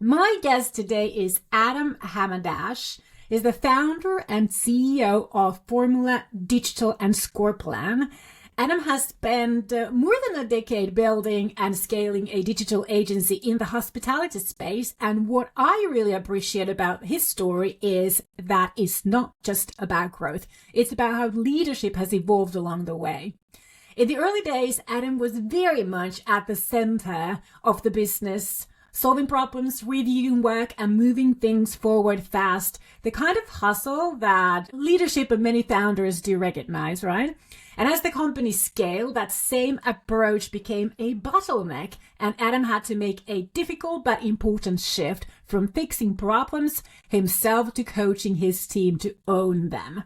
My guest today is Adam Hamadache. He's the founder and CEO of Formula Digital and Scoreplan. Adam has spent more than a decade building and scaling a digital agency in the hospitality space. And what I really appreciate about his story is that it's not just about growth. It's about how leadership has evolved along the way. In the early days, Adam was very much at the center of the business, solving problems, reviewing work, and moving things forward fast. The kind of hustle that leadership and many founders do recognize, right? And as the company scaled, that same approach became a bottleneck, and Adam had to make a difficult but important shift from fixing problems himself to coaching his team to own them.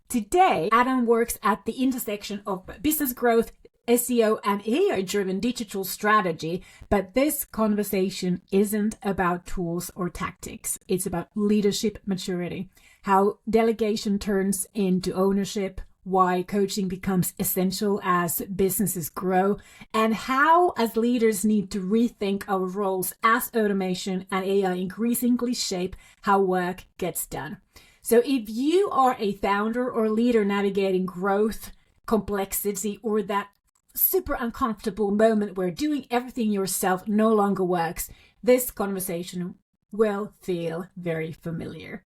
Today, Adam works at the intersection of business growth, SEO, and AI-driven digital strategy, but this conversation isn't about tools or tactics. It's about leadership maturity, how delegation turns into ownership, why coaching becomes essential as businesses grow, and how as leaders need to rethink our roles as automation and AI increasingly shape how work gets done. So if you are a founder or leader navigating growth, complexity, or that super uncomfortable moment where doing everything yourself no longer works, this conversation will feel very familiar.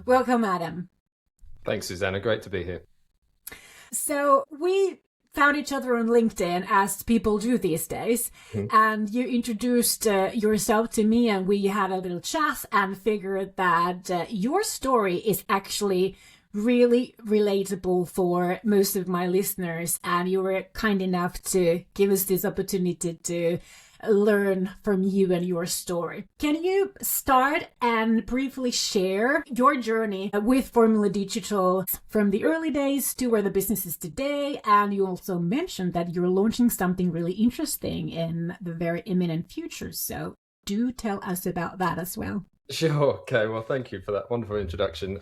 Welcome, Adam. Thanks, Susanna. Great to be here. So we found each other on LinkedIn, as people do these days, and you introduced yourself to me, and we had a little chat and figured that your story is actually really relatable for most of my listeners, and you were kind enough to give us this opportunity to learn from you and your story. Can you start and briefly share your journey with Formula Digital from the early days to where the business is today? And you also mentioned that you're launching something really interesting in the very imminent future. So do tell us about that as well. Sure. Okay. Well, thank you for that wonderful introduction.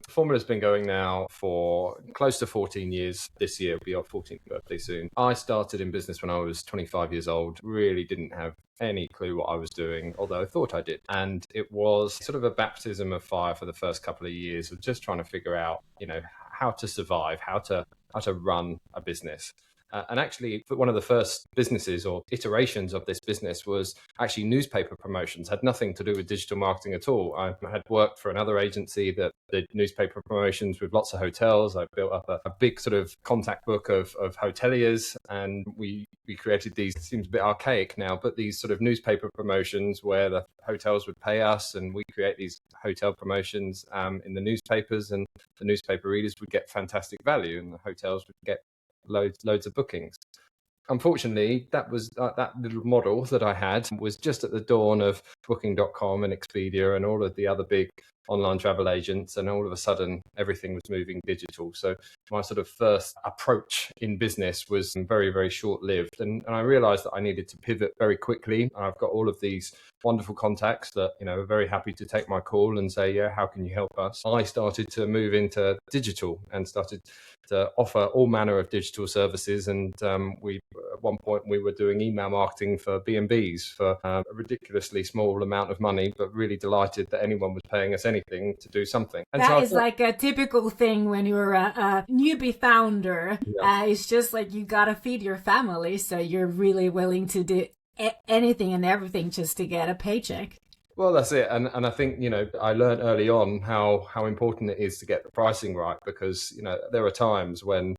Formula's been going now for close to 14 years. This year will be our 14th birthday soon. I started in business when I was 25 years old. Really didn't have any clue what I was doing, although I thought I did. And it was sort of a baptism of fire for the first couple of years of just trying to figure out, how to survive, how to run a business. And actually, one of the first businesses or iterations of this business was actually newspaper promotions, had nothing to do with digital marketing at all. I had worked for another agency that did newspaper promotions with lots of hotels. I built up a big sort of contact book of hoteliers, and we created these, it seems a bit archaic now, but these sort of newspaper promotions where the hotels would pay us and we create these hotel promotions in the newspapers, and the newspaper readers would get fantastic value and the hotels would get loads of bookings. Unfortunately, that was that little model that I had was just at the dawn of Booking.com and Expedia and all of the other big online travel agents, and all of a sudden everything was moving digital. So my sort of first approach in business was very, very short-lived, and I realized that I needed to pivot very quickly. I've got all of these wonderful contacts that are very happy to take my call and say, yeah, how can you help us? I started to move into digital and started to offer all manner of digital services, and at one point we were doing email marketing for B&Bs for a ridiculously small amount of money, but really delighted that anyone was paying us anything to do something. And that is like a typical thing when you're a newbie founder. Yeah. It's just like you gotta feed your family, so you're really willing to do anything and everything just to get a paycheck. Well, that's it. And I think, I learned early on how important it is to get the pricing right, because, there are times when,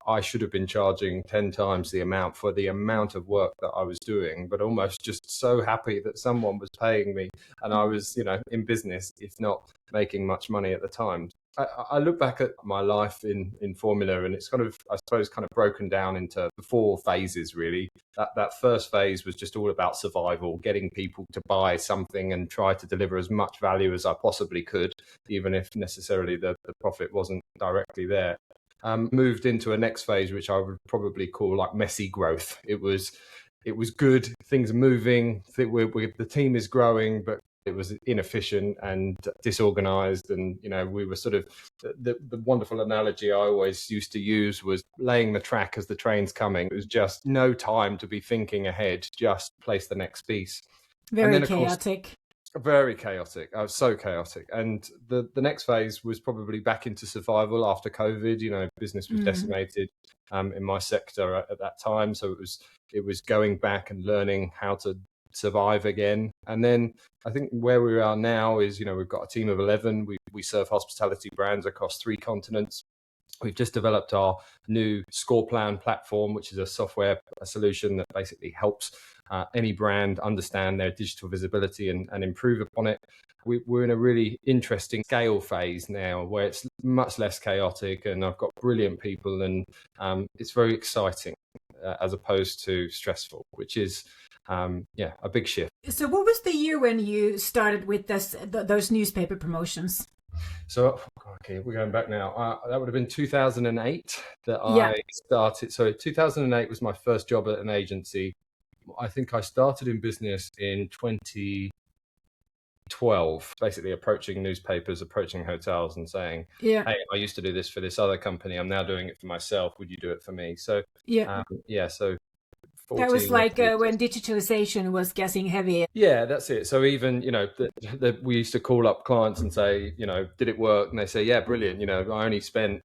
I should have been charging 10 times the amount for the amount of work that I was doing, but almost just so happy that someone was paying me and I was, in business, if not making much money at the time. I look back at my life in Formula, and it's kind of, I suppose, kind of broken down into 4 phases, really. That first phase was just all about survival, getting people to buy something and try to deliver as much value as I possibly could, even if necessarily the profit wasn't directly there. Moved into a next phase, which I would probably call like messy growth. It was good, things are moving, the team is growing, but it was inefficient and disorganized, and we were sort of the wonderful analogy I always used to use was laying the track as the train's coming. It was just no time to be thinking ahead, just place the next piece. Very chaotic. Very chaotic. I was so chaotic. And the next phase was probably back into survival after COVID. Business was decimated in my sector at that time. So it was going back and learning how to survive again. And then I think where we are now is, we've got a team of 11. We serve hospitality brands across 3 continents. We've just developed our new score plan platform, which is a solution that basically helps any brand understand their digital visibility and improve upon it. We're in a really interesting scale phase now where it's much less chaotic, and I've got brilliant people, and it's very exciting as opposed to stressful, which is a big shift. So what was the year when you started with those newspaper promotions? So, okay, we're going back now. That would have been 2008 that I started. So 2008 was my first job at an agency. I think I started in business in 2012, basically approaching newspapers, approaching hotels and saying, hey, I used to do this for this other company. I'm now doing it for myself. Would you do it for me? So, so that was like when digitalization was getting heavy. Yeah, that's it. So even, we used to call up clients and say, did it work? And they say, yeah, brilliant. I only spent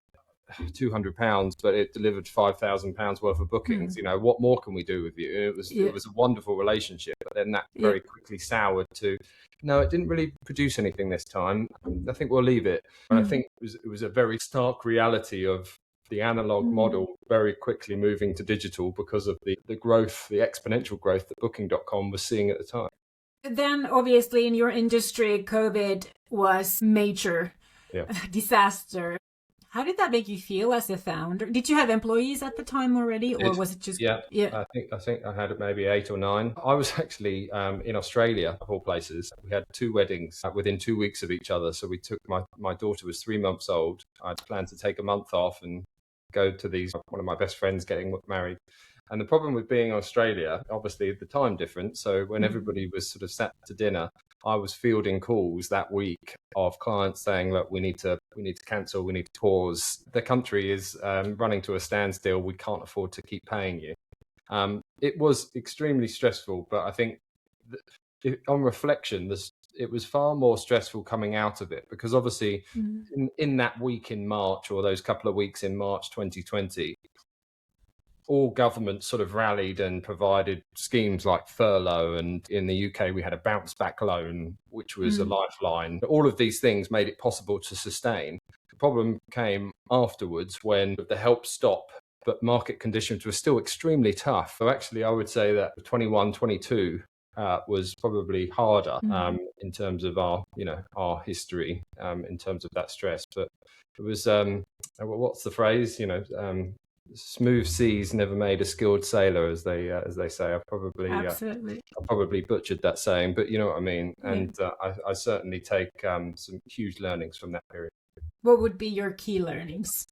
£200, but it delivered £5,000 worth of bookings. What more can we do with you? And it was a wonderful relationship. But then that very quickly soured to, no, it didn't really produce anything this time. I think we'll leave it. And I think it was a very stark reality of the analog model very quickly moving to digital because of the growth, the exponential growth that Booking.com was seeing at the time. Then obviously in your industry, COVID was major disaster. How did that make you feel as a founder? Did you have employees at the time already, or was it just? Yeah. I think I had maybe 8 or 9. I was actually in Australia, of all places. We had 2 weddings within 2 weeks of each other. So we took my daughter was 3 months old. I'd planned to take a month off and go to one of my best friends getting married. And the problem with being in Australia, obviously the time difference. So when everybody was sort of sat to dinner, I was fielding calls that week of clients saying, look, we need to cancel, we need to pause. The country is running to a standstill. We can't afford to keep paying you. It was extremely stressful, but I think on reflection, it was far more stressful coming out of it, because obviously in that week in March, or those couple of weeks in March 2020, all governments sort of rallied and provided schemes like furlough. And in the UK, we had a bounce back loan, which was a lifeline. All of these things made it possible to sustain. The problem came afterwards when the help stopped, but market conditions were still extremely tough. So actually, I would say that 21, 22 was probably harder in terms of our history, in terms of that stress. But it was, what's the phrase? Smooth seas never made a skilled sailor, as they say. I probably butchered that saying, but you know what I mean. And I certainly take some huge learnings from that period. What would be your key learnings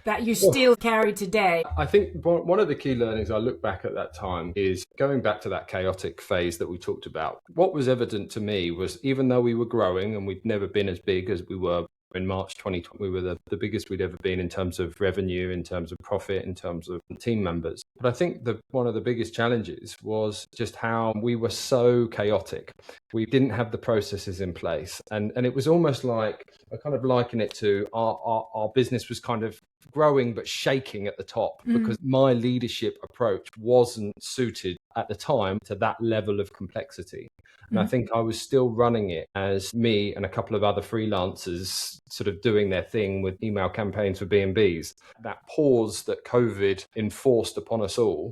that you still carry today? I think one of the key learnings I look back at that time is going back to that chaotic phase that we talked about. What was evident to me was, even though we were growing and we'd never been as big as we were in March 2020, we were the biggest we'd ever been in terms of revenue, in terms of profit, in terms of team members. But I think one of the biggest challenges was just how we were so chaotic. We didn't have the processes in place. And it was almost like, I kind of liken it to our business was kind of growing but shaking at the top, because my leadership approach wasn't suited at the time to that level of complexity. And I think I was still running it as me and a couple of other freelancers sort of doing their thing with email campaigns for B&Bs. That pause that COVID enforced upon us all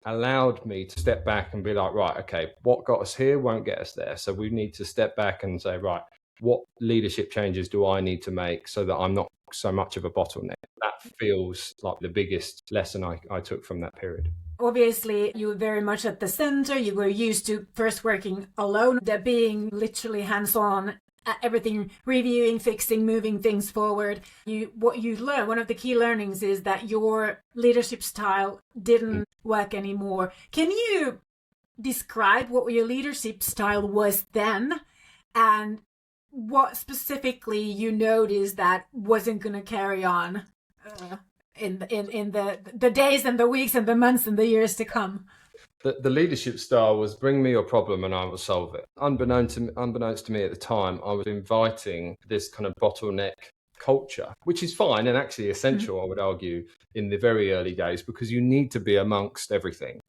allowed me to step back and be like, right, okay, what got us here won't get us there. So we need to step back and say, right, what leadership changes do I need to make so that I'm not so much of a bottleneck? That feels like the biggest lesson I took from that period. Obviously, you were very much at the center. You were used to first working alone, being literally hands-on, everything, reviewing, fixing, moving things forward. What you learned, one of the key learnings is that your leadership style didn't work anymore. Can you describe what your leadership style was then, and what specifically you noticed that wasn't going to carry on in the days and the weeks and the months and the years to come? The leadership style was bring me your problem and I will solve it. Unbeknownst to me at the time, I was inviting this kind of bottleneck culture, which is fine and actually essential, I would argue, in the very early days, because you need to be amongst everything.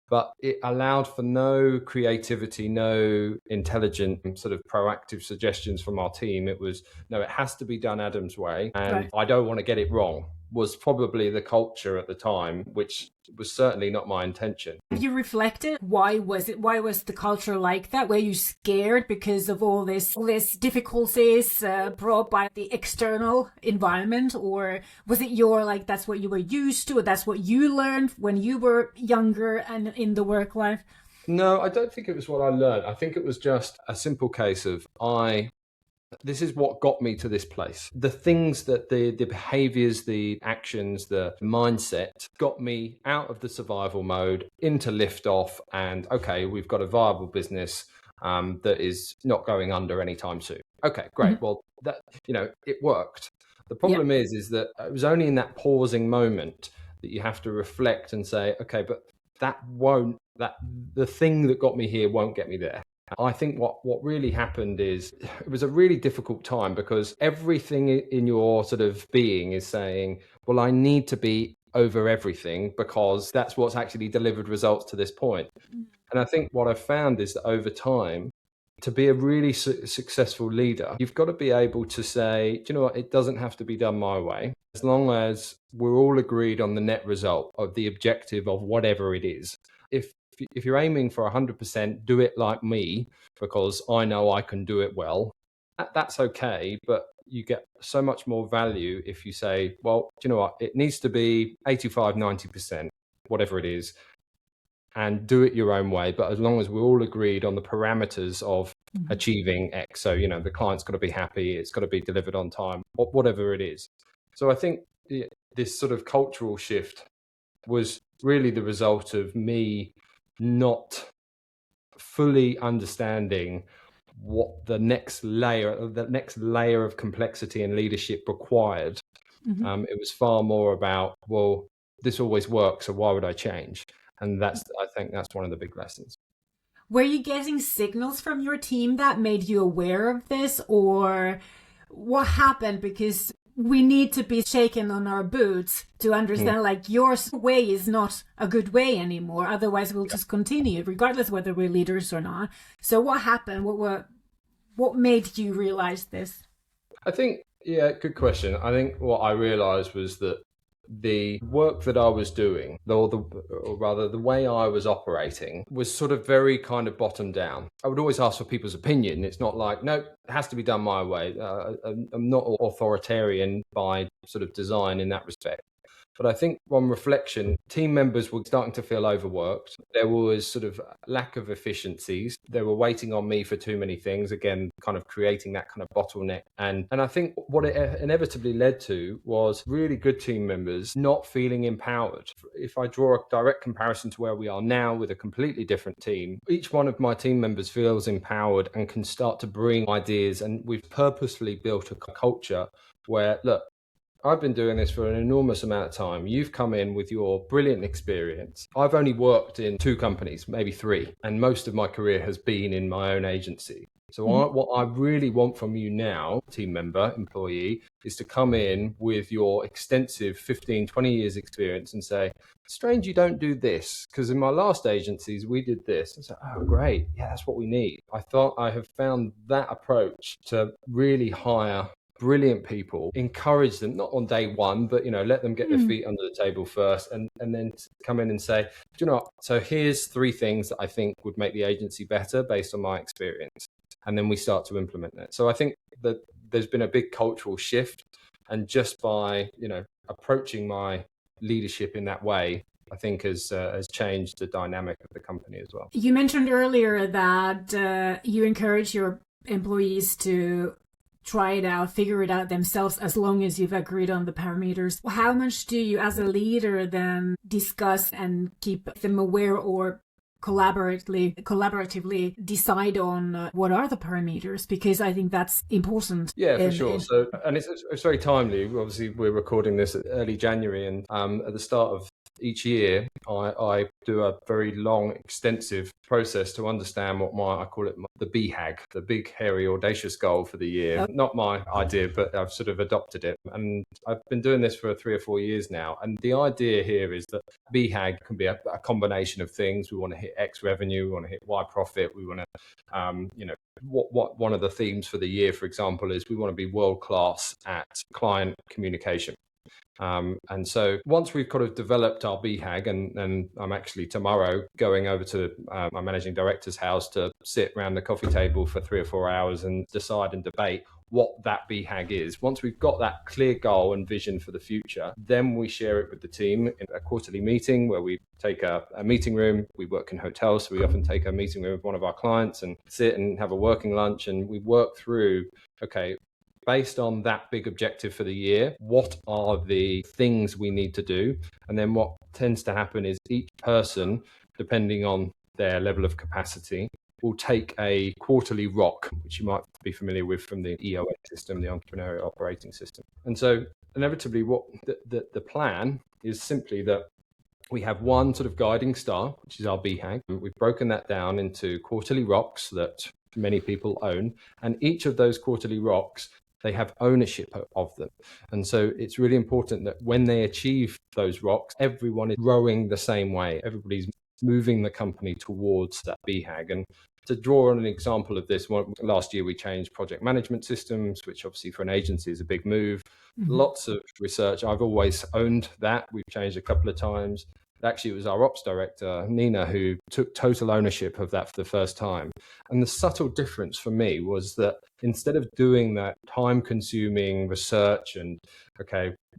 But it allowed for no creativity, no intelligent sort of proactive suggestions from our team. It was, no, it has to be done Adam's way. And I don't want to get it wrong, was probably the culture at the time, which was certainly not my intention. Have you reflected? Why was the culture like that? Were you scared because of all this difficulties brought by the external environment? Or was it that's what you were used to, or that's what you learned when you were younger and in the work life? No, I don't think it was what I learned. I think it was just a simple case of this is what got me to this place. The things that the behaviors, the actions, the mindset got me out of the survival mode into lift off. And okay, we've got a viable business that is not going under anytime soon. Okay, great. Well, that, it worked. The problem is that it was only in that pausing moment that you have to reflect and say, okay, but the thing that got me here won't get me there. I think what really happened is it was a really difficult time, because everything in your sort of being is saying, well, I need to be over everything because that's what's actually delivered results to this point. And I think what I've found is that over time, to be a really successful leader, you've got to be able to say, do you know what, it doesn't have to be done my way, as long as we're all agreed on the net result of the objective of whatever it is. If you're aiming for 100%, do it like me because I know I can do it well. That's okay, but you get so much more value if you say, well, do you know what, it needs to be 85, 90%, whatever it is, and do it your own way. But as long as we're all agreed on the parameters of achieving X, so, the client's got to be happy, it's got to be delivered on time, whatever it is. So I think this sort of cultural shift was really the result of me not fully understanding what the next layer of complexity and leadership required. It was far more about, well, this always works, so why would I change? And I think that's one of the big lessons. Were you getting signals from your team that made you aware of this, or what happened? Because we need to be shaken on our boots to understand your way is not a good way anymore. Otherwise, we'll just continue, regardless whether we're leaders or not. So what happened? What made you realize this? I think, good question. I think what I realized was that the work that I was doing, or rather the way I was operating, was sort of very kind of bottom down. I would always ask for people's opinion. It's not like, no, it has to be done my way. I'm not authoritarian by sort of design in that respect. But I think on reflection, team members were starting to feel overworked. There was sort of lack of efficiencies. They were waiting on me for too many things, again, kind of creating that kind of bottleneck. And I think what it inevitably led to was really good team members not feeling empowered. If I draw a direct comparison to where we are now with a completely different team, each one of my team members feels empowered and can start to bring ideas. And we've purposefully built a culture where, look, I've been doing this for an enormous amount of time. You've come in with your brilliant experience. I've only worked in 2 companies, maybe 3, and most of my career has been in my own agency. So what I really want from you now, team member, employee, is to come in with your extensive 15, 20 years experience and say, strange you don't do this, because in my last agencies, we did this. And so, oh, great. Yeah, that's what we need. I thought I have found that approach to really hire brilliant people, encourage them, not on day one, but, let them get their feet under the table first and then come in and say, do you know what? So here's 3 things that I think would make the agency better based on my experience. And then we start to implement that. So I think that there's been a big cultural shift, and just by, approaching my leadership in that way, I think has changed the dynamic of the company as well. You mentioned earlier that you encourage your employees to try it out, figure it out themselves, as long as you've agreed on the parameters. How much do you, as a leader, then discuss and keep them aware, or collaboratively decide on what are the parameters? Because I think that's important. Yeah, for sure. So, and it's very timely. Obviously, we're recording this early January, and at the start of each year I do a very long, extensive process to understand what I call it the BHAG, the big, hairy, audacious goal for the year. Not my idea, but I've sort of adopted it. And I've been doing this for 3 or 4 years now. And the idea here is that BHAG can be a combination of things. We want to hit X revenue, we want to hit Y profit, we want to, what one of the themes for the year, for example, is we want to be world class at client communication. And so once we've kind of developed our BHAG, and I'm actually tomorrow going over to my managing director's house to sit around the coffee table for 3 or 4 hours and decide and debate what that BHAG is. Once we've got that clear goal and vision for the future, then we share it with the team in a quarterly meeting where we take a meeting room. We work in hotels, so we often take a meeting room with one of our clients and sit and have a working lunch, and we work through, okay, based on that big objective for the year, what are the things we need to do? And then what tends to happen is each person, depending on their level of capacity, will take a quarterly ROC, which you might be familiar with from the EOA system, the Entrepreneurial Operating System. And so inevitably what the plan is simply that we have one sort of guiding star, which is our BHAG. We've broken that down into quarterly ROCs that many people own. And each of those quarterly ROCs, they have ownership of them. And so it's really important that when they achieve those ROCs, everyone is rowing the same way. Everybody's moving the company towards that BHAG. And to draw on an example of this, last year we changed project management systems, which obviously for an agency is a big move. Mm-hmm. Lots of research. I've always owned that. We've changed a couple of times. Actually, it was our ops director, Nina, who took total ownership of that for the first time. And the subtle difference for me was that instead of doing that time-consuming research and,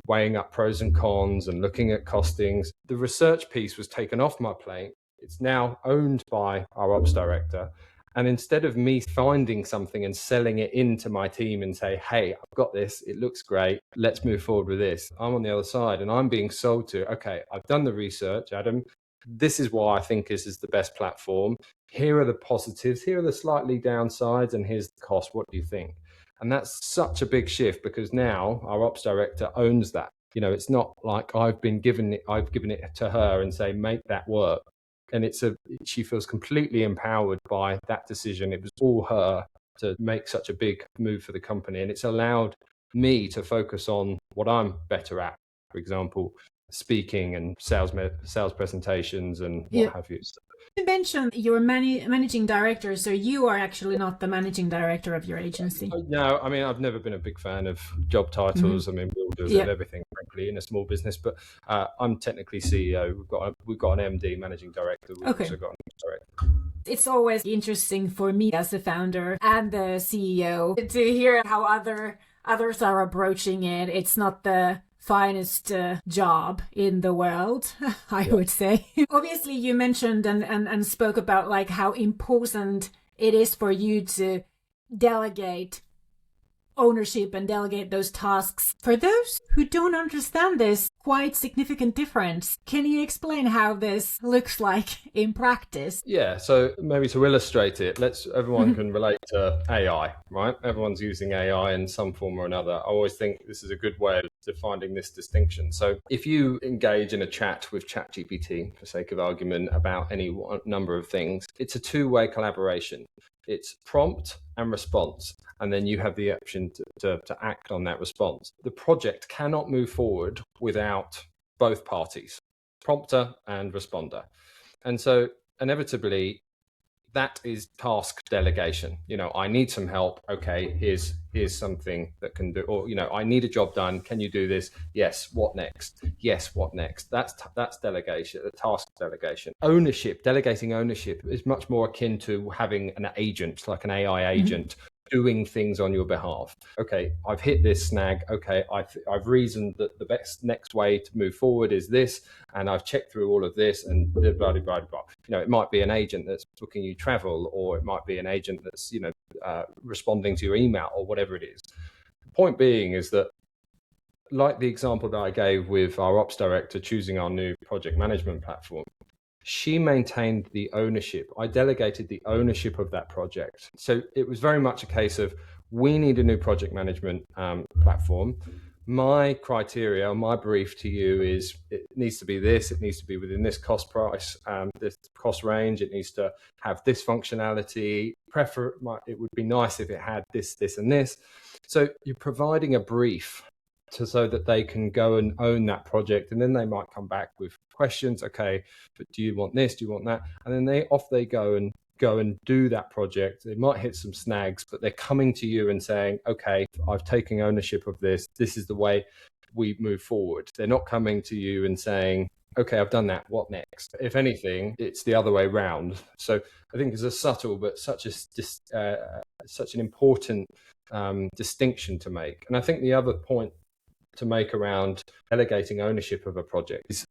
weighing up pros and cons and looking at costings, the research piece was taken off my plate. It's now owned by our ops director. And instead of me finding something and selling it into my team and say, hey, I've got this, it looks great, let's move forward with this, I'm on the other side and I'm being sold to, okay, I've done the research, Adam, this is why I think this is the best platform. Here are the positives, here are the slightly downsides, and here's the cost. What do you think? And that's such a big shift because now our ops director owns that. It's not like I've given it to her and say, make that work. And she feels completely empowered by that decision. It was all her to make such a big move for the company. And it's allowed me to focus on what I'm better at, for example, speaking and sales presentations and what have you. You mentioned you're managing director, so you are actually not the managing director of your agency. No, I mean, I've never been a big fan of job titles. Mm-hmm. I mean, we all do everything, frankly, in a small business, but I'm technically CEO. We've got an MD, managing director. We've also got an director. It's always interesting for me as a founder and the CEO to hear how others are approaching it. It's not the finest job in the world, I would say. Obviously, you mentioned and spoke about like how important it is for you to delegate ownership and delegate those tasks. For those who don't understand this quite significant difference, can you explain how this looks like in practice? Yeah, so maybe to illustrate it, everyone can relate to AI, right? Everyone's using AI in some form or another. I always think this is a good way of defining this distinction. So if you engage in a chat with ChatGPT, for sake of argument, about any number of things, it's a two-way collaboration. It's prompt and response, and then you have the option to act on that response. The project cannot move forward without both parties, prompter and responder. And so inevitably, that is task delegation. I need some help. Okay, here's something that can do, or, I need a job done. Can you do this? Yes. What next? Yes. What next? That's delegation, the task delegation. Ownership, delegating ownership is much more akin to having an agent, like an AI agent, doing things on your behalf. Okay, I've hit this snag. Okay, I've reasoned that the best next way to move forward is this, and I've checked through all of this, and blah, blah, blah, blah. It might be an agent that's booking you travel, or it might be an agent that's, responding to your email or whatever it is. The point being is that, like the example that I gave with our ops director choosing our new project management platform, she maintained the ownership. I delegated the ownership of that project. So it was very much a case of, we need a new project management platform. my criteria, my brief to you is it needs to be this, it needs to be within this cost price, this cost range, it needs to have this functionality, it would be nice if it had this, this and this. So you're providing a brief so that they can go and own that project, and then they might come back with questions. Okay, but do you want this? Do you want that? And then they go and do that project. They might hit some snags, but they're coming to you and saying, okay, I've taken ownership of this. This is the way we move forward. They're not coming to you and saying, okay, I've done that. What next? If anything, it's the other way round. So I think it's a subtle, but such an important distinction to make. And I think the other point to make around delegating ownership of a project is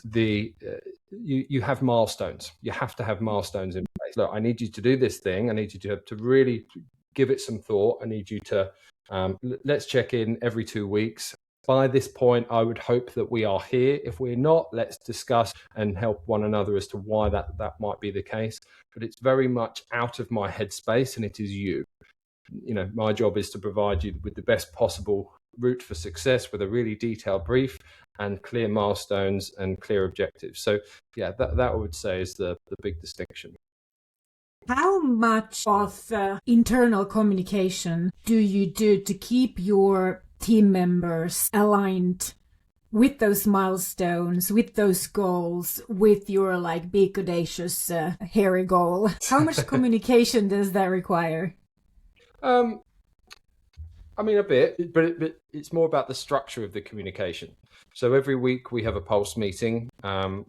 you have milestones. You have to have milestones in place. Look, I need you to do this thing. I need you to really give it some thought. I need you to let's check in every 2 weeks. By this point, I would hope that we are here. If we're not, let's discuss and help one another as to why that might be the case. But it's very much out of my headspace, and it is you. My job is to provide you with the best possible route for success with a really detailed brief and clear milestones and clear objectives. So yeah, that I would say is the big distinction. How much of internal communication do you do to keep your team members aligned with those milestones, with those goals, with your big audacious hairy goal? How much communication does that require? A bit, but it's more about the structure of the communication. So every week we have a pulse meeting,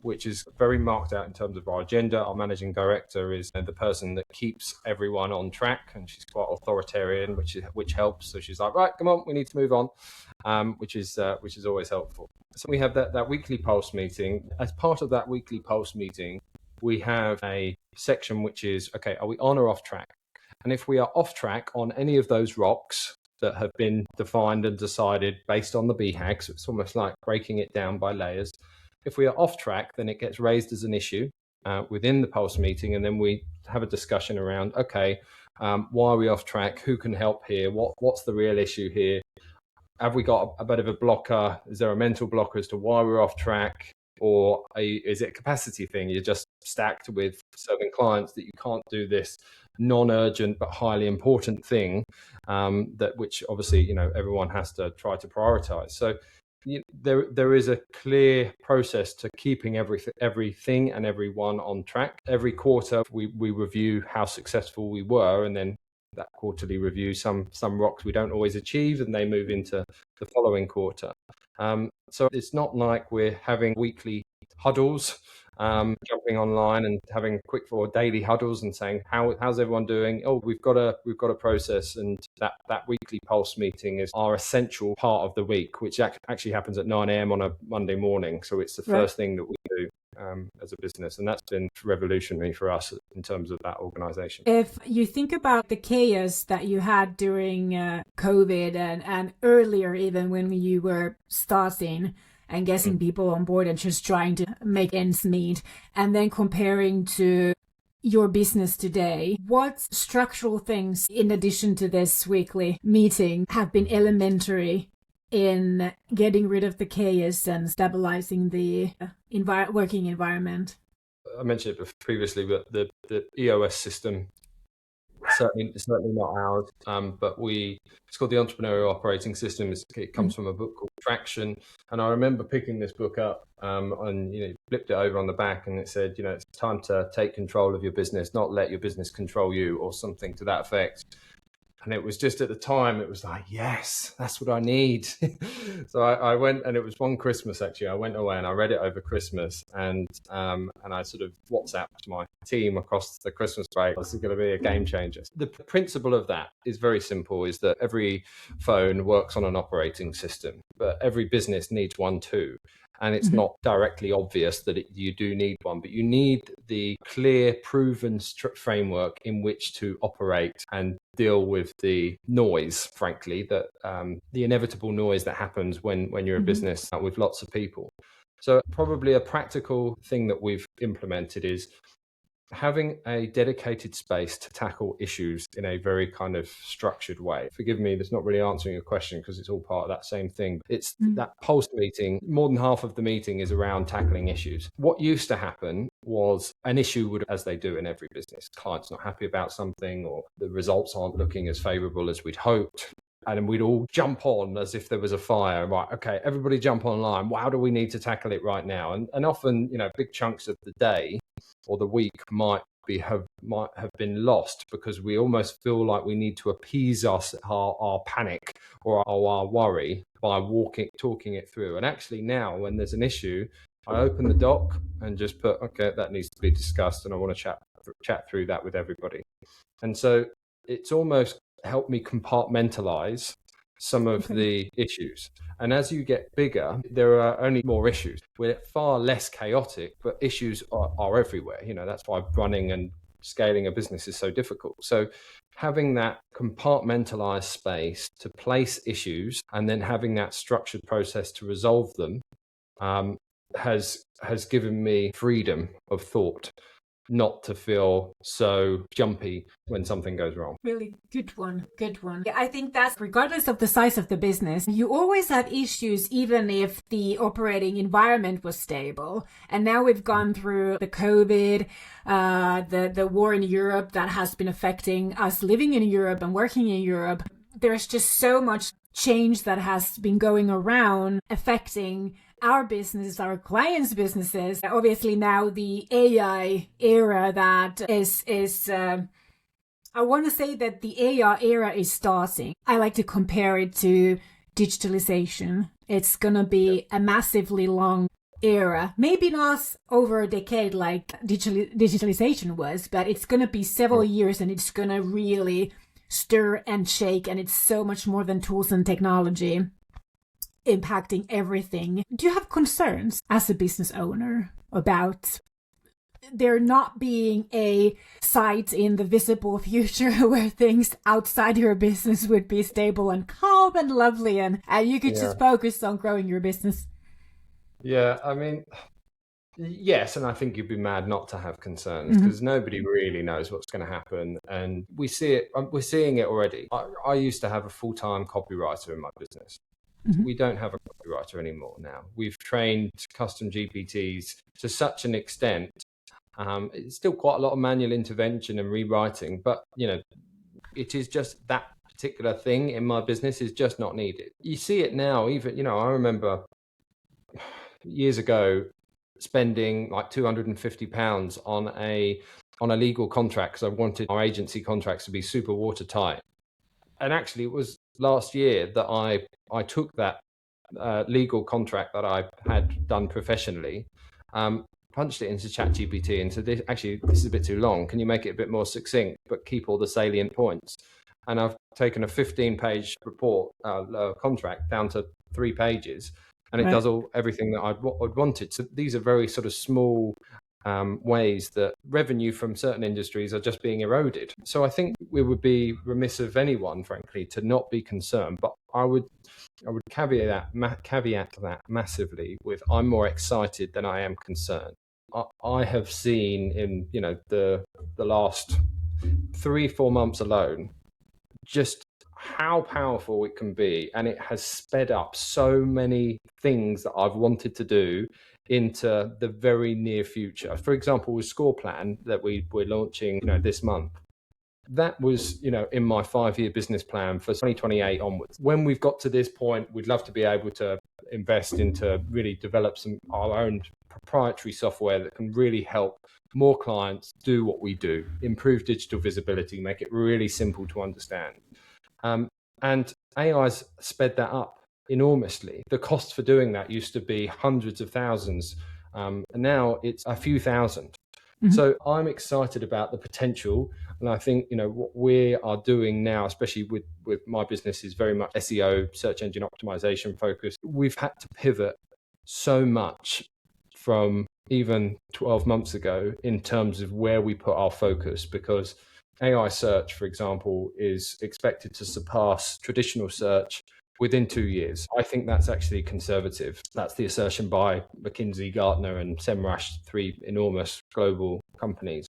which is very marked out in terms of our agenda. Our managing director is the person that keeps everyone on track, and she's quite authoritarian, which helps. So she's like, right, come on, we need to move on, which is always helpful. So we have that weekly pulse meeting. As part of that weekly pulse meeting, we have a section which is, okay, are we on or off track? And if we are off track on any of those rocks that have been defined and decided based on the BHAG, so it's almost like breaking it down by layers. If we are off track, then it gets raised as an issue within the pulse meeting, and then we have a discussion around, okay, why are we off track? Who can help here? What's the real issue here? Have we got a bit of a blocker? Is there a mental blocker as to why we're off track? Or is it a capacity thing? You're just stacked with serving clients that you can't do this non-urgent but highly important thing, which obviously everyone has to try to prioritize. So there is a clear process to keeping everything and everyone on track. Every quarter we review how successful we were, and then that quarterly review, some rocks we don't always achieve, and they move into the following quarter. So it's not like we're having weekly huddles, jumping online and having quick or daily huddles and saying how's everyone doing? Oh, we've got a process, and that weekly pulse meeting is our essential part of the week, which actually happens at 9 a.m. on a Monday morning. So it's the first thing that we do as a business, and that's been revolutionary for us in terms of that organization. If you think about the chaos that you had during COVID and earlier, even when you were starting and getting people on board and just trying to make ends meet, and then comparing to your business today, what structural things, in addition to this weekly meeting, have been elementary in getting rid of the chaos and stabilizing the working environment? I mentioned it previously, but the EOS system, certainly not ours, but it's called the Entrepreneurial Operating System. It comes from a book called Traction, and I remember picking this book up and flipped it over on the back, and it said, it's time to take control of your business, not let your business control you, or something to that effect. And it was just at the time, it was like, yes, that's what I need. So I went, and it was one Christmas, actually. I went away and I read it over Christmas, and I sort of WhatsApped my team across the Christmas break. This is going to be a game changer. The principle of that is very simple, is that every phone works on an operating system, but every business needs one too. And it's not directly obvious that you do need one, but you need the clear, proven framework in which to operate and deal with the noise, frankly, that the inevitable noise that happens when you're a business with lots of people. So probably a practical thing that we've implemented is having a dedicated space to tackle issues in a very kind of structured way. Forgive me, that's not really answering your question because it's all part of that same thing. It's that pulse meeting, more than half of the meeting is around tackling issues. What used to happen was an issue would, as they do in every business, client's not happy about something or the results aren't looking as favorable as we'd hoped. And then we'd all jump on as if there was a fire. Right, okay, everybody jump online. How do we need to tackle it right now? And often, big chunks of the day or the week might have been lost because we almost feel like we need to appease our panic or our worry by talking it through. And actually now, when there's an issue, I open the doc and just put, okay, that needs to be discussed, and I want to chat through that with everybody. And so it's almost helped me compartmentalize some of the issues. And as you get bigger, there are only more issues. We're far less chaotic, but issues are everywhere. That's why running and scaling a business is so difficult. So having that compartmentalized space to place issues and then having that structured process to resolve them has given me freedom of thought, not to feel so jumpy when something goes wrong. Really good one. Yeah, I think that's regardless of the size of the business, you always have issues even if the operating environment was stable. And now we've gone through the COVID, the war in Europe that has been affecting us living in Europe and working in Europe. There's just so much change that has been going around affecting our business, our clients' businesses. Obviously now the AI era that is I want to say that the AI era is starting. I like to compare it to digitalization. It's going to be a massively long era. Maybe not over a decade like digitalization was, but it's going to be several years and it's going to really stir and shake. And it's so much more than tools and technology impacting everything. Do you have concerns as a business owner about there not being a site in the visible future where things outside your business would be stable and calm and lovely and you could just focus on growing your business? Yeah, I mean, yes, and I think you'd be mad not to have concerns because nobody really knows what's going to happen, and we see it. We're seeing it already. I used to have a full-time copywriter in my business. We don't have a copywriter anymore now. We've trained custom GPTs to such an extent. It's still quite a lot of manual intervention and rewriting, but it is just that particular thing in my business is just not needed. You see it now. Even I remember years ago spending like £250 on a legal contract because I wanted our agency contracts to be super watertight. And actually, it was last year that I took that legal contract that I had done professionally, punched it into ChatGPT and said, this is a bit too long. Can you make it a bit more succinct, but keep all the salient points? And I've taken a 15-page report contract down to 3 pages, and it does everything that I'd wanted. So these are very sort of small ways that revenue from certain industries are just being eroded. So I think we would be remiss of anyone, frankly, to not be concerned. But I would caveat that massively with I'm more excited than I am concerned. I have seen in the last 3-4 months alone just how powerful it can be, and it has sped up so many things that I've wanted to do into the very near future. For example, with Score Plan that we're launching this month, that was in my 5-year business plan for 2028 onwards. When we've got to this point, we'd love to be able to invest into really develop our own proprietary software that can really help more clients do what we do, improve digital visibility, make it really simple to understand. And AI's sped that up enormously. The cost for doing that used to be hundreds of thousands, and now it's a few thousand. So I'm excited about the potential, and I think what we are doing now, especially with my business, is very much SEO, search engine optimization focused. We've had to pivot so much from even 12 months ago in terms of where we put our focus, because AI search, for example, is expected to surpass traditional search within 2 years. I think that's actually conservative. That's the assertion by McKinsey, Gartner, and Semrush, 3 enormous global companies.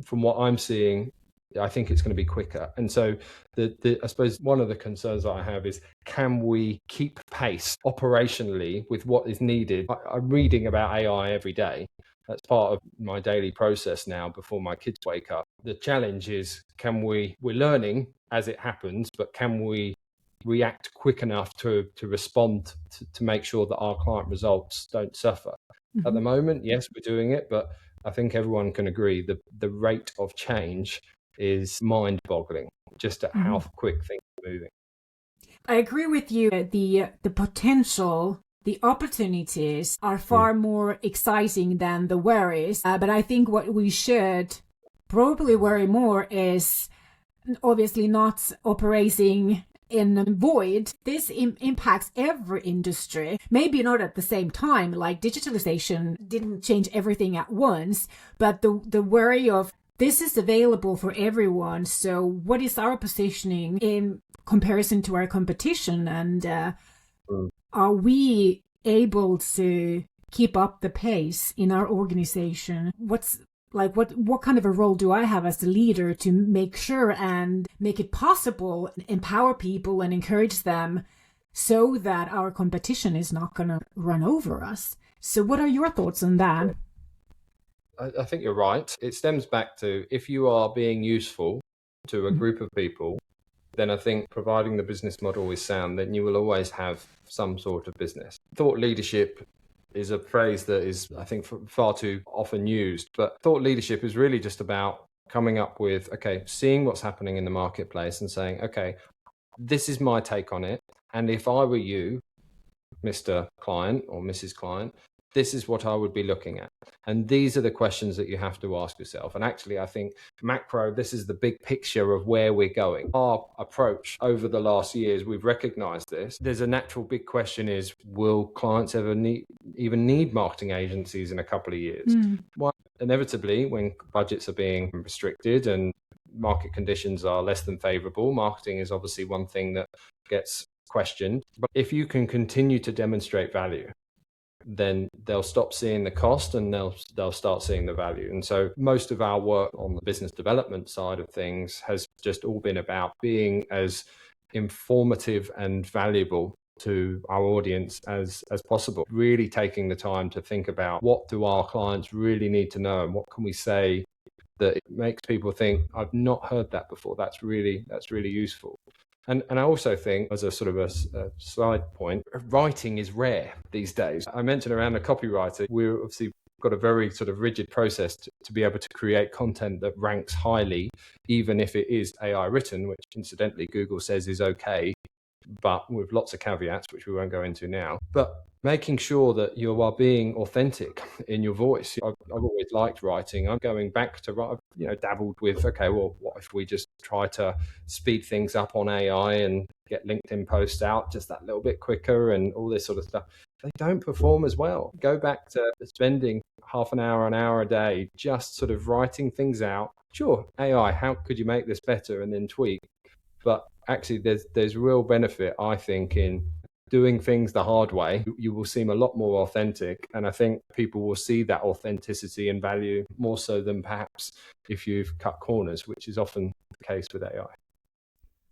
from what I'm seeing, I think it's going to be quicker. And so I suppose one of the concerns that I have is, can we keep pace operationally with what is needed? I'm reading about AI every day. That's part of my daily process now before my kids wake up. The challenge is, we're learning as it happens, but can we react quick enough to respond to make sure that our client results don't suffer? At the moment, yes, we're doing it, but I think everyone can agree the rate of change is mind-boggling, just at how quick things are moving. I agree with you. The potential, the opportunities are far more exciting than the worries. But I think what we should probably worry more is obviously not operating in a void. This impacts every industry, maybe not at the same time, like digitalization didn't change everything at once, but the worry of this is available for everyone. So what is our positioning in comparison to our competition? And are we able to keep up the pace in our organization? What kind of a role do I have as the leader to make sure and make it possible, empower people and encourage them so that our competition is not going to run over us? So what are your thoughts on that? I think you're right. It stems back to, if you are being useful to a group of people, then I think providing the business model is sound, then you will always have some sort of business. Thought leadership is a phrase that is, I think, far too often used, but thought leadership is really just about coming up with, seeing what's happening in the marketplace and saying, this is my take on it. And if I were you, Mr. Client or Mrs. Client, this is what I would be looking at. And these are the questions that you have to ask yourself. And actually, I think macro, this is the big picture of where we're going. Our approach over the last years, we've recognized this. There's a natural big question is, will clients ever even need marketing agencies in a couple of years? Well, inevitably, when budgets are being restricted and market conditions are less than favorable, marketing is obviously one thing that gets questioned. But if you can continue to demonstrate value, then they'll stop seeing the cost and they'll start seeing the value. And so most of our work on the business development side of things has just all been about being as informative and valuable to our audience as possible, really taking the time to think about, what do our clients really need to know and what can we say that it makes people think, I've not heard that before. That's really useful. And I also think, as a sort of a side point, writing is rare these days. I mentioned around a copywriter, we're obviously got a very sort of rigid process to be able to create content that ranks highly, even if it is AI written, which incidentally Google says is okay, but with lots of caveats, which we won't go into now. But making sure that you are being authentic in your voice. I've always liked writing. I'm going back to write, dabbled with, what if we just try to speed things up on AI and get LinkedIn posts out just that little bit quicker and all this sort of stuff. They don't perform as well. Go back to spending half an hour a day, just sort of writing things out. Sure, AI, how could you make this better, and then tweak? But actually, there's real benefit, I think, in doing things the hard way. You will seem a lot more authentic. And I think people will see that authenticity and value more so than perhaps if you've cut corners, which is often the case with AI.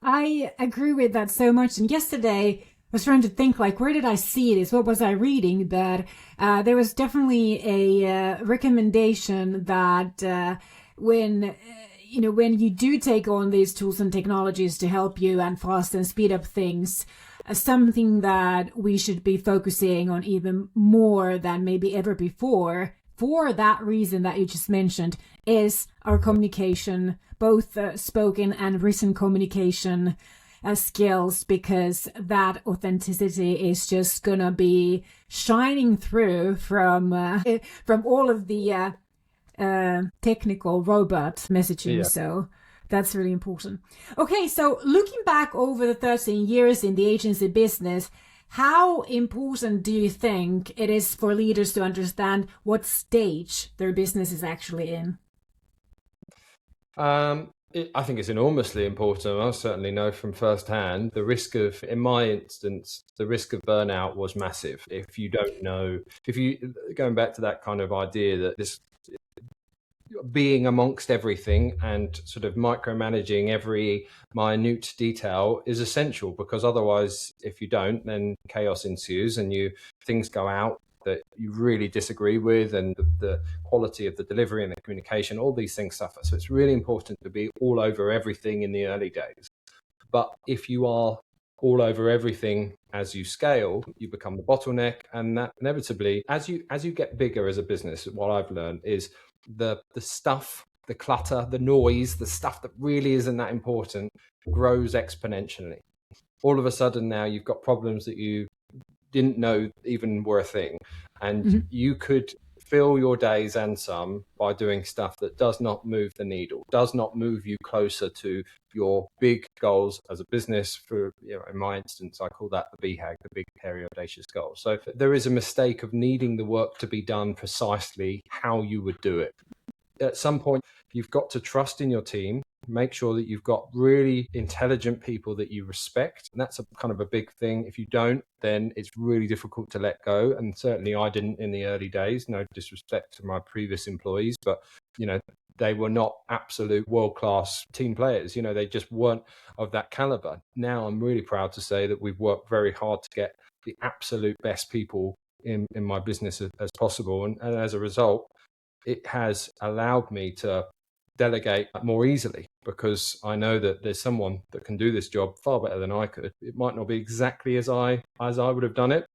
I agree with that so much. And yesterday, I was trying to think, where did I see this? What was I reading? But there was definitely a recommendation that when you do take on these tools and technologies to help you and fast and speed up things, something that we should be focusing on even more than maybe ever before, for that reason that you just mentioned, is our communication, both spoken and written communication skills, because that authenticity is just going to be shining through from all of the technical robot messaging. Yeah. So that's really important. Okay, so looking back over the 13 years in the agency business, how important do you think it is for leaders to understand what stage their business is actually in? I think it's enormously important. I certainly know from firsthand in my instance, the risk of burnout was massive. If you don't know, going back to that kind of idea that being amongst everything and sort of micromanaging every minute detail is essential, because otherwise, if you don't, then chaos ensues and things go out that you really disagree with, and the quality of the delivery and the communication, all these things suffer. So it's really important to be all over everything in the early days. But if you are all over everything as you scale, you become the bottleneck, and that inevitably, as you get bigger as a business, what I've learned is the stuff, the clutter, the noise, the stuff that really isn't that important grows exponentially. All of a sudden now you've got problems that you didn't know even were a thing, and you could fill your days and some by doing stuff that does not move the needle, does not move you closer to your big goals as a business. For, in my instance, I call that the BHAG, the big, hairy, audacious goals. So there is a mistake of needing the work to be done precisely how you would do it. At some point, you've got to trust in your team. Make sure that you've got really intelligent people that you respect. And that's a kind of a big thing. If you don't, then it's really difficult to let go. And certainly I didn't in the early days. No disrespect to my previous employees, but, they were not absolute world-class team players. They just weren't of that caliber. Now I'm really proud to say that we've worked very hard to get the absolute best people in my business as possible. And as a result, it has allowed me to delegate more easily, because I know that there's someone that can do this job far better than I could. It might not be exactly as I would have done it,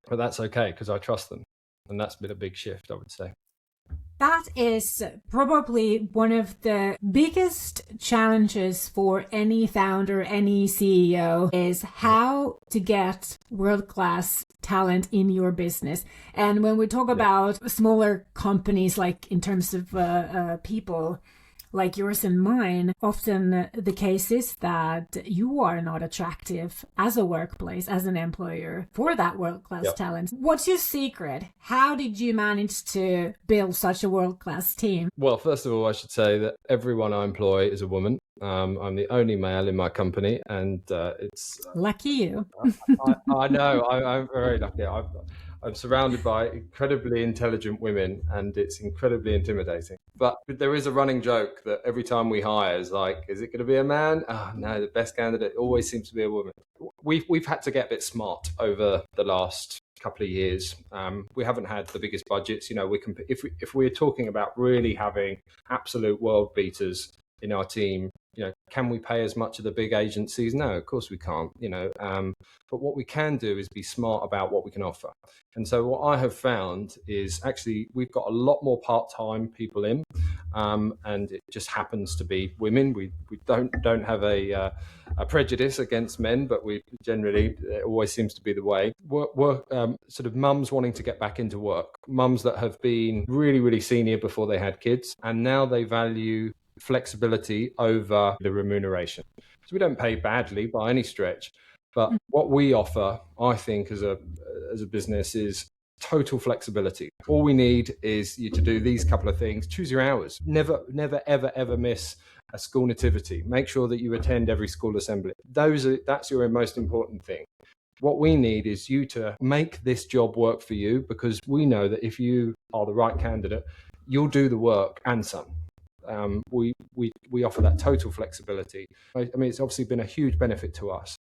but that's okay, because I trust them. And that's been a big shift, I would say. That is probably one of the biggest challenges for any founder, any CEO, is how to get world-class talent in your business. And when we talk about smaller companies, like in terms of people, like yours and mine, often the case is that you are not attractive as a workplace, as an employer for that world-class talent. What's your secret? How did you manage to build such a world-class team? Well, first of all, I should say that everyone I employ is a woman. I'm the only male in my company, and it's... Lucky you. I know, I'm very lucky. I'm surrounded by incredibly intelligent women, and it's incredibly intimidating. But there is a running joke that every time we hire is like, is it going to be a man? Oh, no, the best candidate always seems to be a woman. We've had to get a bit smart over the last couple of years. We haven't had the biggest budgets. If we're talking about really having absolute world beaters in our team, can we pay as much of the big agencies? No, of course we can't, but what we can do is be smart about what we can offer. And so what I have found is actually we've got a lot more part-time people in, and it just happens to be women. We don't have a prejudice against men, but we generally, it always seems to be the way. We're sort of mums wanting to get back into work, mums that have been really, really senior before they had kids, and now they value flexibility over the remuneration. So we don't pay badly by any stretch, but what we offer, I think, as a business is total flexibility. All we need is you to do these couple of things. Choose your hours. Never, ever miss a school nativity. Make sure that you attend every school assembly. That's your most important thing. What we need is you to make this job work for you, because we know that if you are the right candidate, you'll do the work and some. We offer that total flexibility. I mean, it's obviously been a huge benefit to us.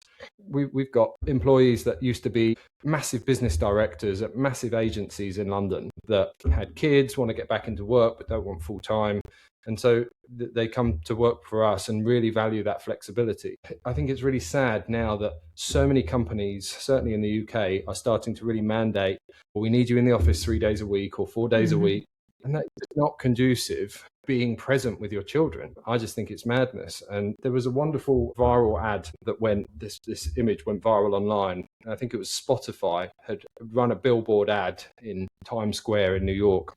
We've got employees that used to be massive business directors at massive agencies in London that had kids, want to get back into work, but don't want full time. And so they come to work for us and really value that flexibility. I think it's really sad now that so many companies, certainly in the UK, are starting to really mandate, well, we need you in the office 3 days a week or 4 days a week. And that's not conducive being present with your children. I just think it's madness. And there was a wonderful viral ad that this image went viral online. I think it was Spotify had run a billboard ad in Times Square in New York.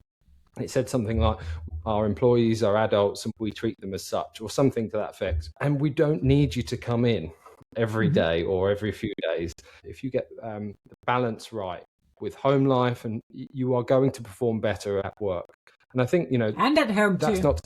It said something like, our employees are adults and we treat them as such, or something to that effect. And we don't need you to come in every day or every few days. If you get the balance right with home life, and you are going to perform better at work. And I think, and at home that's too. not,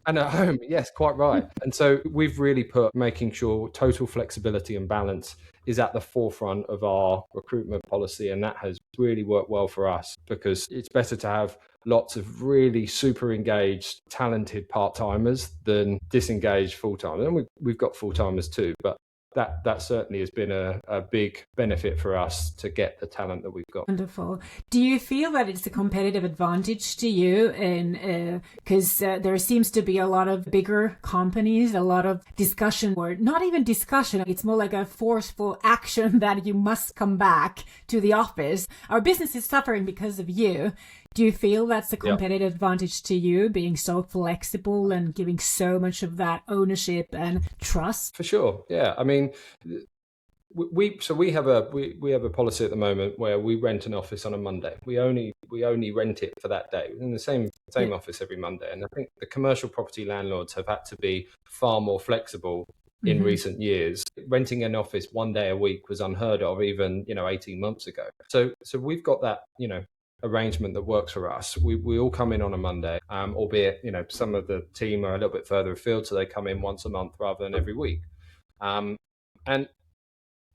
and at home, yes, quite right. And so we've really put making sure total flexibility and balance is at the forefront of our recruitment policy. And that has really worked well for us, because it's better to have lots of really super engaged, talented part-timers than disengaged full-timers. And we've got full-timers too, but that certainly has been a big benefit for us to get the talent that we've got. Wonderful. Do you feel that it's a competitive advantage to you? And because there seems to be a lot of bigger companies, a lot of discussion, or not even discussion, it's more like a forceful action that you must come back to the office. Our business is suffering because of you. Do you feel that's a competitive advantage to you, being so flexible and giving so much of that ownership and trust? For sure. Yeah. I mean, we have a policy at the moment where we rent an office on a Monday. We only rent it for that day. We're in the same office every Monday. And I think the commercial property landlords have had to be far more flexible in recent years. Renting an office one day a week was unheard of even, 18 months ago. So we've got that, arrangement that works for us. We all come in on a Monday, albeit, some of the team are a little bit further afield, so they come in once a month rather than every week. And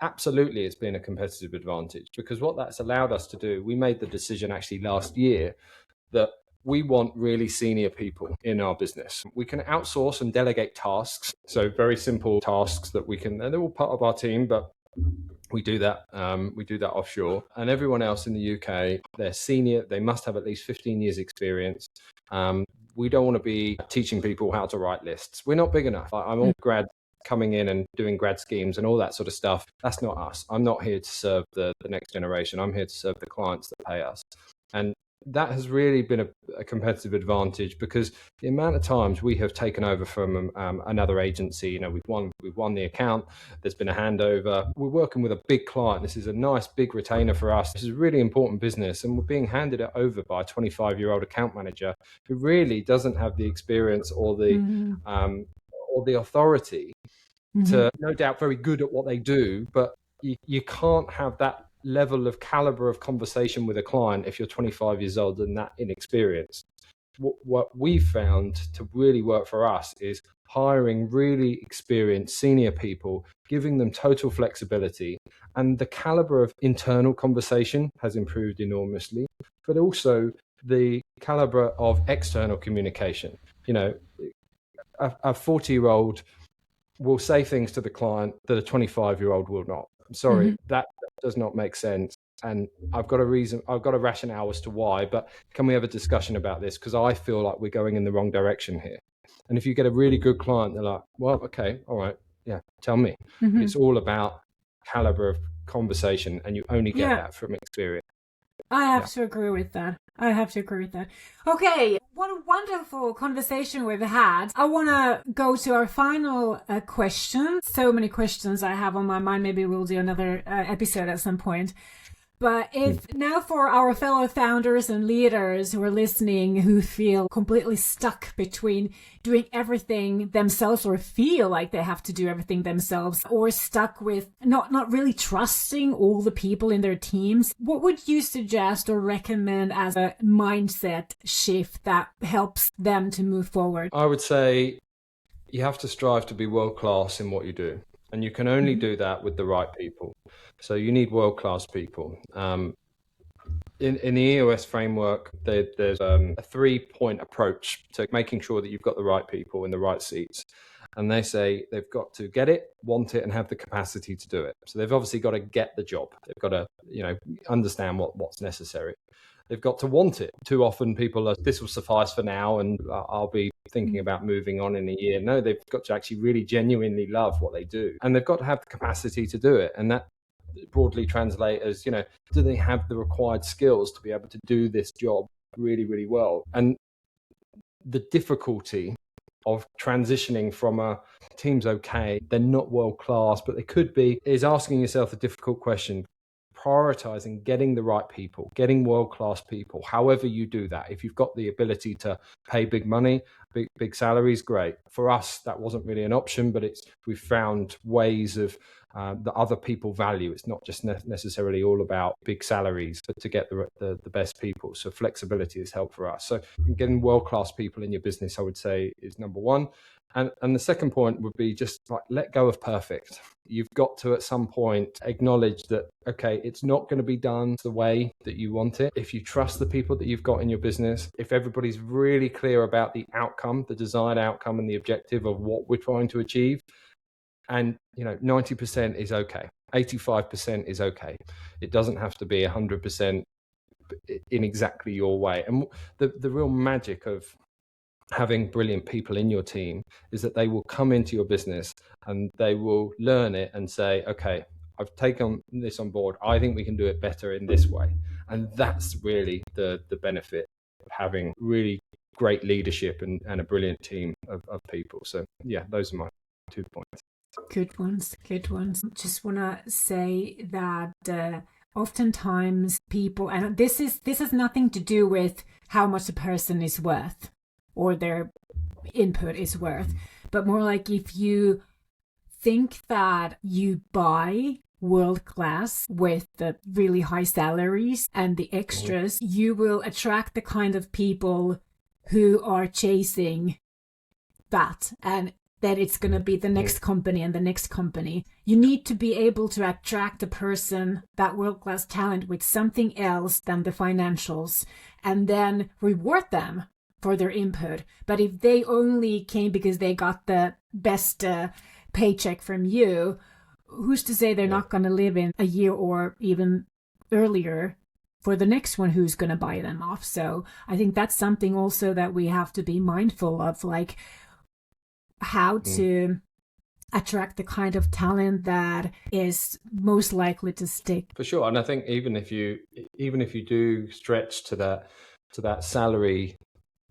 absolutely, it's been a competitive advantage, because what that's allowed us to do, we made the decision actually last year that we want really senior people in our business. We can outsource and delegate tasks. So very simple tasks that we can, and they're all part of our team, but we do that. We do that offshore. And everyone else in the UK, they're senior. They must have at least 15 years experience. We don't want to be teaching people how to write lists. We're not big enough. I'm all grad coming in and doing grad schemes and all that sort of stuff. That's not us. I'm not here to serve the next generation. I'm here to serve the clients that pay us. And that has really been a competitive advantage, because the amount of times we have taken over from another agency, we've won the account, there's been a handover, we're working with a big client, this is a nice big retainer for us, this is a really important business, and we're being handed it over by a 25-year-old account manager who really doesn't have the experience or the authority to, no doubt very good at what they do, but you can't have that level of caliber of conversation with a client if you're 25 years old and that inexperienced. What we've found to really work for us is hiring really experienced senior people, giving them total flexibility, and the caliber of internal conversation has improved enormously, but also the caliber of external communication. A 40-year-old will say things to the client that a 25-year-old will not. I'm sorry, that does not make sense. And I've got a rationale as to why, but can we have a discussion about this? Because I feel like we're going in the wrong direction here. And if you get a really good client, they're like, well, okay, all right, yeah, tell me. But it's all about caliber of conversation, and you only get that from experience. I have to agree with that. Okay, what a wonderful conversation we've had. I want to go to our final question. So many questions I have on my mind. Maybe we'll do another episode at some point. But if now, for our fellow founders and leaders who are listening, who feel completely stuck between doing everything themselves, or feel like they have to do everything themselves, or stuck with not really trusting all the people in their teams, what would you suggest or recommend as a mindset shift that helps them to move forward? I would say you have to strive to be world-class in what you do. And you can only do that with the right people. So you need world-class people. In the EOS framework, there's a 3-point approach to making sure that you've got the right people in the right seats. And they say they've got to get it, want it, and have the capacity to do it. So they've obviously got to get the job. They've got to, understand what's necessary. They've got to want it. Too often people are, this will suffice for now, and I'll be thinking about moving on in a year. No, they've got to actually really genuinely love what they do. And they've got to have the capacity to do it. And that broadly translates as, do they have the required skills to be able to do this job really, really well? And the difficulty of transitioning from a team's okay, they're not world class, but they could be, is asking yourself a difficult question. Prioritizing getting the right people, getting world-class people, however you do that. If you've got the ability to pay big money, big salaries, great. For us, that wasn't really an option, but we've found ways of that other people value. It's not just necessarily all about big salaries, but to get the best people. So flexibility has helped for us. So getting world-class people in your business, I would say, is number one. And the second point would be just like let go of perfect. You've got to at some point acknowledge that, okay, it's not going to be done the way that you want it. If you trust the people that you've got in your business, if everybody's really clear about the outcome, the desired outcome and the objective of what we're trying to achieve, and 90% is okay. 85% is okay. It doesn't have to be 100% in exactly your way. And the real magic of having brilliant people in your team is that they will come into your business and they will learn it and say, okay, I've taken this on board. I think we can do it better in this way. And that's really the benefit of having really great leadership and a brilliant team of people. So yeah, those are my 2 points. Good ones. Just want to say that oftentimes people, and this has nothing to do with how much a person is worth or their input is worth, but more like if you think that you buy world class with the really high salaries and the extras, you will attract the kind of people who are chasing that, and that it's going to be the next company and the next company. You need to be able to attract a person, that world-class talent, with something else than the financials, and then reward them for their input. But if they only came because they got the best paycheck from you, who's to say they're not going to live in a year or even earlier for the next one who's going to buy them off? So I think that's something also that we have to be mindful of, like how to attract the kind of talent that is most likely to stick. For sure. And I think even if you do stretch to that salary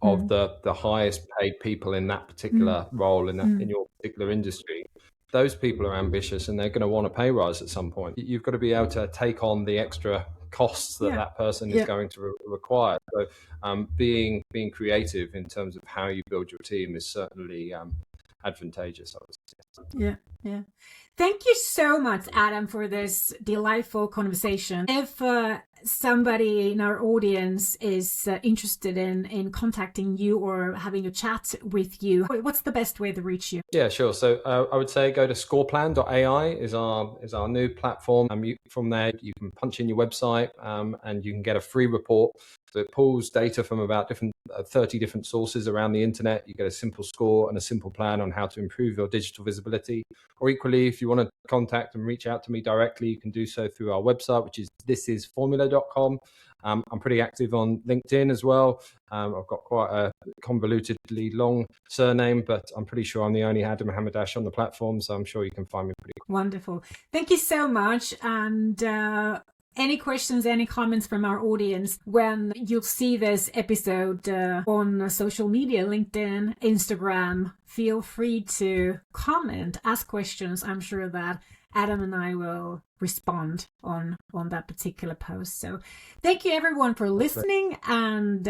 of the highest paid people in that particular role in your particular industry, those people are ambitious and they're going to want a pay rise at some point. You've got to be able to take on the extra costs that person is going to require. So being creative in terms of how you build your team is certainly advantageous, I would suggest. Yeah. Thank you so much, Adam, for this delightful conversation. If somebody in our audience is interested in contacting you or having a chat with you, what's the best way to reach you? Yeah, sure. So I would say go to scoreplan.ai is our new platform. From there, you can punch in your website and you can get a free report. So it pulls data from about 30 different sources around the internet. You get a simple score and a simple plan on how to improve your digital visibility. Or equally, if you want to contact and reach out to me directly, you can do so through our website, which is thisisformula.com. I'm pretty active on LinkedIn as well. I've got quite a convolutedly long surname, but I'm pretty sure I'm the only Adam Hamadache on the platform, so I'm sure you can find me pretty quick. Wonderful. Thank you so much. And any questions, any comments from our audience when you'll see this episode on social media, LinkedIn, Instagram, feel free to comment, ask questions. I'm sure that Adam and I will respond on that particular post. So thank you everyone for listening, and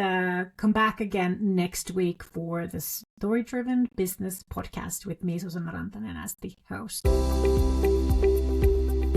come back again next week for the Story Driven Business Podcast with me, Susanna Rantanen, as the host.